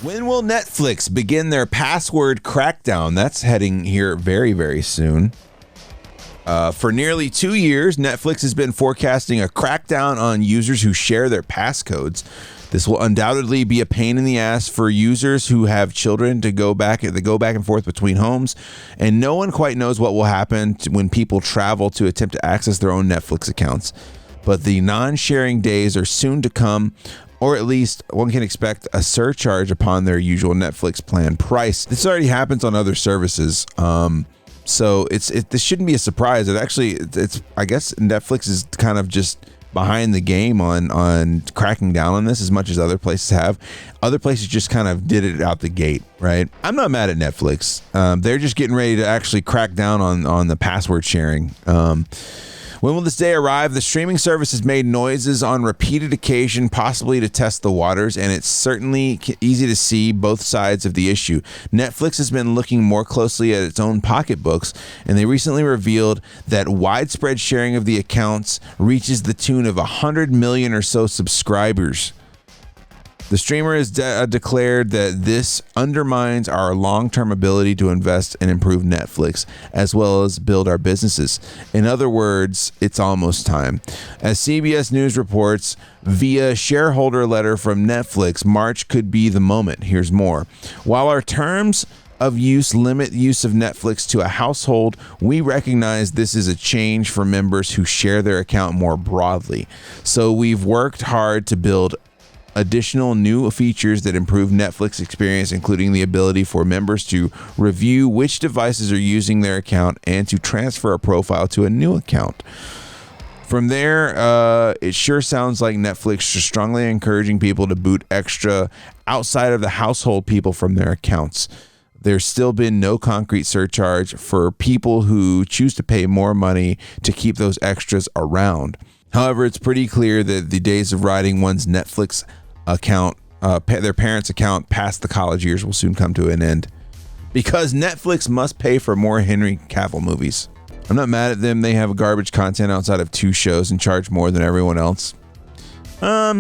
When will Netflix begin their password crackdown? That's heading here very, very soon. For nearly 2 years, Netflix has been forecasting a crackdown on users who share their passcodes. This will undoubtedly be a pain in the ass for users who have children to go back and forth between homes, and no one quite knows what will happen when people travel to attempt to access their own Netflix accounts. But the non-sharing days are soon to come, or at least one can expect a surcharge upon their usual Netflix plan price. This already happens on other services. So this shouldn't be a surprise. It's I guess Netflix is kind of just behind the game on cracking down on this as much as other places have. Other places just kind of did it out the gate, right? I'm not mad at Netflix. They're just getting ready to actually crack down on the password sharing. When will this day arrive? The streaming service has made noises on repeated occasion, possibly to test the waters, and it's certainly easy to see both sides of the issue. Netflix has been looking more closely at its own pocketbooks, and they recently revealed that widespread sharing of the accounts reaches the tune of 100 million or so subscribers. The streamer has declared that this undermines our long-term ability to invest and improve Netflix, as well as build our businesses. In other words, it's almost time. As CBS News reports, via shareholder letter from Netflix, March could be the moment. Here's more. While our terms of use limit use of Netflix to a household, we recognize this is a change for members who share their account more broadly. So we've worked hard to build additional new features that improve Netflix experience, including the ability for members to review which devices are using their account and to transfer a profile to a new account. From there, it sure sounds like Netflix is strongly encouraging people to boot extra outside of the household people from their accounts. There's still been no concrete surcharge for people who choose to pay more money to keep those extras around. However, it's pretty clear that the days of riding one's Netflix account, their parents' account past the college years will soon come to an end, because Netflix must pay for more Henry Cavill movies. I'm not mad at them. They have garbage content outside of 2 shows and charge more than everyone else. I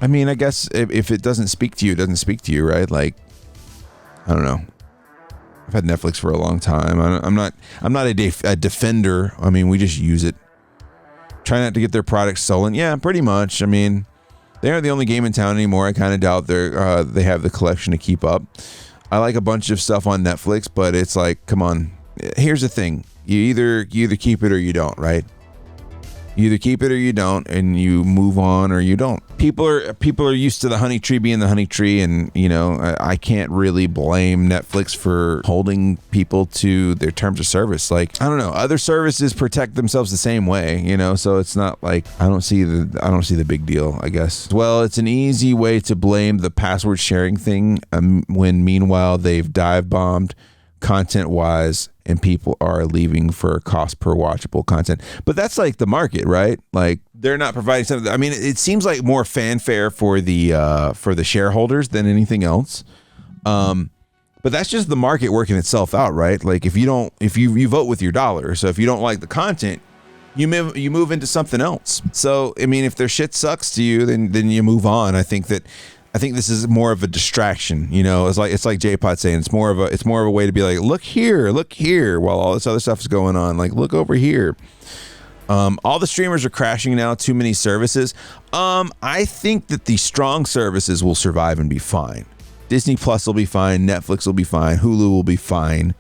mean, I guess if it doesn't speak to you, it doesn't speak to you, right? Like, I don't know. I've had Netflix for a long time. I'm not a defender. I mean, we just use it. Try not to get their products stolen. Yeah, pretty much. I mean, they aren't the only game in town anymore. I kind of doubt they have the collection to keep up. I like a bunch of stuff on Netflix, but it's like, come on. Here's the thing. You either keep it or you don't, right? You either keep it or you don't, and you move on or you don't. People are used to the honey tree being the honey tree, and I can't really blame Netflix for holding people to their terms of service. Like, I don't know, other services protect themselves the same way, so it's not like I don't see the big deal, I guess. Well, it's an easy way to blame the password sharing thing when meanwhile they've dive bombed content wise, and people are leaving for cost per watchable content. But that's like the market, right? Like, they're not providing something. I mean, it seems like more fanfare for the shareholders than anything else. But that's just the market working itself out, right? Like, if you vote with your dollar. So if you don't like the content, you move into something else. So I mean, if their shit sucks to you, then you move on. I think this is more of a distraction, It's like J-Pod saying it's more of a way to be like, look here, while all this other stuff is going on. Like, look over here. All the streamers are crashing now. Too many services. I think that the strong services will survive and be fine. Disney Plus will be fine. Netflix will be fine. Hulu will be fine.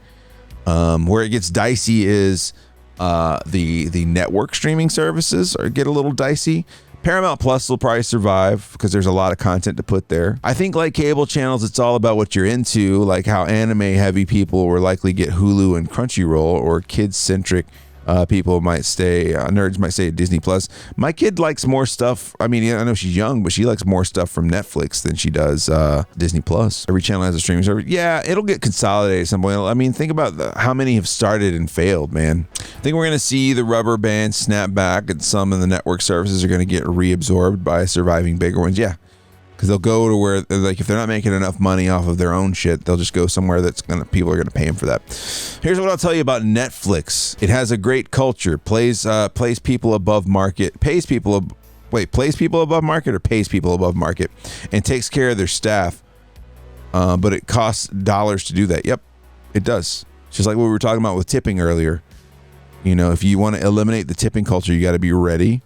Where it gets dicey is the network streaming services get a little dicey. Paramount Plus will probably survive because there's a lot of content to put there. I think like cable channels, it's all about what you're into, like how anime heavy people will likely get Hulu and Crunchyroll, or kids centric people might stay, nerds might stay at Disney Plus. My kid likes more stuff. I mean, I know she's young, but she likes more stuff from Netflix than she does Disney Plus. Every channel has a streaming service. Yeah, it'll get consolidated at some point. I mean, think about how many have started and failed, man. I think we're going to see the rubber band snap back, and some of the network services are going to get reabsorbed by surviving bigger ones. Yeah. Because they'll go to where, like, if they're not making enough money off of their own shit, they'll just go somewhere people are gonna pay them for that. Here's what I'll tell you about Netflix. It has a great culture. Plays people above market. Plays people above market, or pays people above market, and takes care of their staff. but it costs dollars to do that. Yep, it does. Just like what we were talking about with tipping earlier. You know, if you want to eliminate the tipping culture, you got to be ready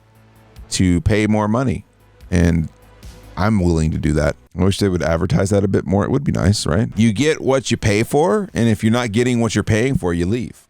to pay more money. And I'm willing to do that. I wish they would advertise that a bit more. It would be nice, right? You get what you pay for. And if you're not getting what you're paying for, you leave.